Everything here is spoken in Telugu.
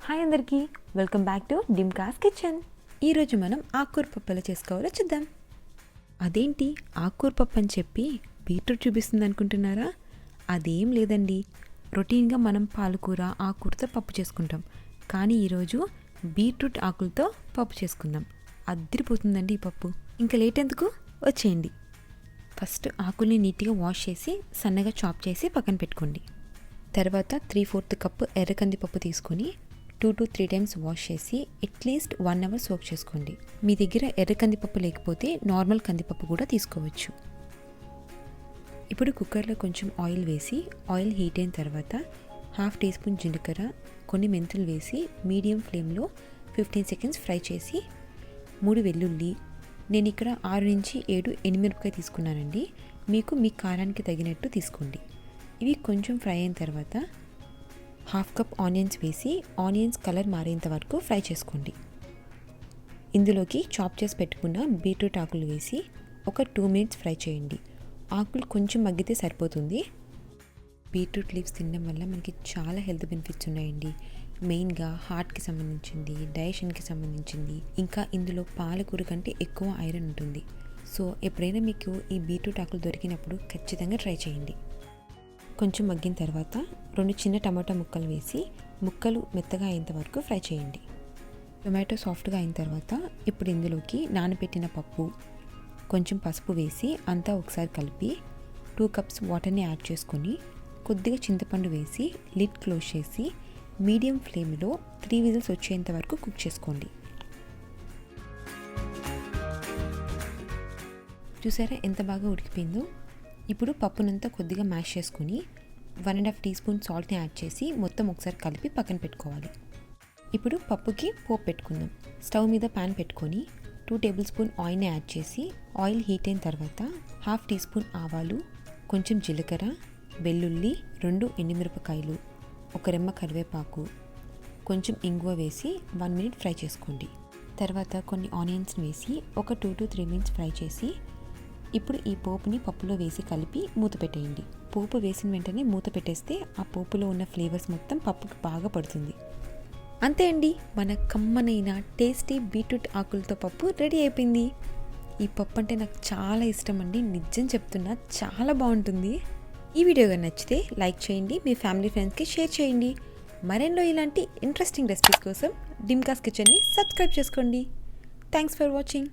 హాయ్ అందరికీ, వెల్కమ్ బ్యాక్ టు డిమ్కాస్ కిచెన్. ఈరోజు మనం ఆకుకూర పప్పు ఎలా చేసుకోవాలో చూద్దాం. అదేంటి ఆకుకూర పప్పు అని చెప్పి బీట్రూట్ చూపిస్తుంది అనుకుంటున్నారా? అదేం లేదండి. రొటీన్గా మనం పాలకూర ఆకుకూరతో పప్పు చేసుకుంటాం, కానీ ఈరోజు బీట్రూట్ ఆకులతో పప్పు చేసుకుందాం. అద్దరిపోతుందండి ఈ పప్పు. ఇంకా లేట్ ఎందుకు, వచ్చేయండి. ఫస్ట్ ఆకుల్ని నీట్గా వాష్ చేసి సన్నగా చాప్ చేసి పక్కన పెట్టుకోండి. తర్వాత 3/4 కప్పు ఎర్ర కందిపప్పు తీసుకొని 2 to 3 టైమ్స్ వాష్ చేసి అట్లీస్ట్ 1 అవర్ సోక్ చేసుకోండి. మీ దగ్గర ఎర్ర కందిపప్పు లేకపోతే నార్మల్ కందిపప్పు కూడా తీసుకోవచ్చు. ఇప్పుడు కుక్కర్లో కొంచెం ఆయిల్ వేసి ఆయిల్ హీట్ అయిన తర్వాత 1/2 టీ స్పూన్ జీలకర్ర, కొన్ని మెంతులు వేసి మీడియం ఫ్లేమ్లో 15 సెకండ్స్ ఫ్రై చేసి 3 వెల్లుల్లి, నేను ఇక్కడ 6 నుంచి 7 ఎండుమిరపకాయ తీసుకున్నానండి. మీకు మీ కారానికి తగినట్టు తీసుకోండి. ఇవి కొంచెం ఫ్రై అయిన తర్వాత 1/2 కప్ ఆనియన్స్ వేసి ఆనియన్స్ కలర్ మారేంత వరకు ఫ్రై చేసుకోండి. ఇందులోకి చాప్ చేసి పెట్టుకున్న బీట్రూట్ ఆకులు వేసి ఒక 2 మినిట్స్ ఫ్రై చేయండి. ఆకులు కొంచెం మగ్గితే సరిపోతుంది. బీట్రూట్ లీవ్స్ తినడం వల్ల మనకి చాలా హెల్త్ బెనిఫిట్స్ ఉన్నాయండి. మెయిన్గా హార్ట్కి సంబంధించింది, డైజెషన్కి సంబంధించింది, ఇంకా ఇందులో పాలకూర కంటే ఎక్కువ ఐరన్ ఉంటుంది. సో ఎప్పుడైనా మీకు ఈ బీట్రూట్ ఆకులు దొరికినప్పుడు ఖచ్చితంగా ట్రై చేయండి. కొంచెం మగ్గిన తర్వాత 2 చిన్న టమాటా ముక్కలు వేసి ముక్కలు మెత్తగా అయ్యేంత వరకు ఫ్రై చేయండి. టొమాటో సాఫ్ట్గా అయిన తర్వాత ఇప్పుడు ఇందులోకి నానబెట్టిన పప్పు, కొంచెం పసుపు వేసి అంతా ఒకసారి కలిపి 2 కప్స్ వాటర్ని యాడ్ చేసుకొని కొద్దిగా చింతపండు వేసి లిడ్ క్లోజ్ చేసి మీడియం ఫ్లేమ్లో 3 విజిల్స్ వచ్చేంత వరకు కుక్ చేసుకోండి. చూసారా ఎంత బాగా ఉడికిపోయిందో. ఇప్పుడు పప్పునంతా కొద్దిగా మ్యాష్ చేసుకొని 1.5 టీ స్పూన్ సాల్ట్ని యాడ్ చేసి మొత్తం ఒకసారి కలిపి పక్కన పెట్టుకోవాలి. ఇప్పుడు పప్పుకి పోపు పెట్టుకుందాం. స్టవ్ మీద ప్యాన్ పెట్టుకొని 2 టేబుల్ స్పూన్ ఆయిల్ని యాడ్ చేసి ఆయిల్ హీట్ అయిన తర్వాత 1/2 టీ స్పూన్ ఆవాలు, కొంచెం జీలకర్ర, వెల్లుల్లి, 2 ఎండుమిరపకాయలు, 1 రెమ్మ కరివేపాకు, కొంచెం ఇంగువ వేసి 1 మినిట్ ఫ్రై చేసుకోండి. తర్వాత కొన్ని ఆనియన్స్ని వేసి ఒక 2 to 3 మినిట్స్ ఫ్రై చేసి ఇప్పుడు ఈ పోపుని పప్పులో వేసి కలిపి మూత పెట్టేయండి. పోపు వేసిన వెంటనే మూత పెట్టేస్తే ఆ పోపులో ఉన్న ఫ్లేవర్స్ మొత్తం పప్పుకి బాగా పడుతుంది. అంతే అండి, మన కమ్మనైన టేస్టీ బీట్రూట్ ఆకులతో పప్పు రెడీ అయిపోయింది. ఈ పప్పు అంటే నాకు చాలా ఇష్టం అండి, నిజం చెప్తున్నా, చాలా బాగుంటుంది. ఈ వీడియో కానీ నచ్చితే లైక్ చేయండి, మీ ఫ్యామిలీ ఫ్రెండ్స్కి షేర్ చేయండి. మరెన్నో ఇలాంటి ఇంట్రెస్టింగ్ రెసిపీస్ కోసం డిమ్కాస్ కిచెన్ని సబ్స్క్రైబ్ చేసుకోండి. Thanks for watching.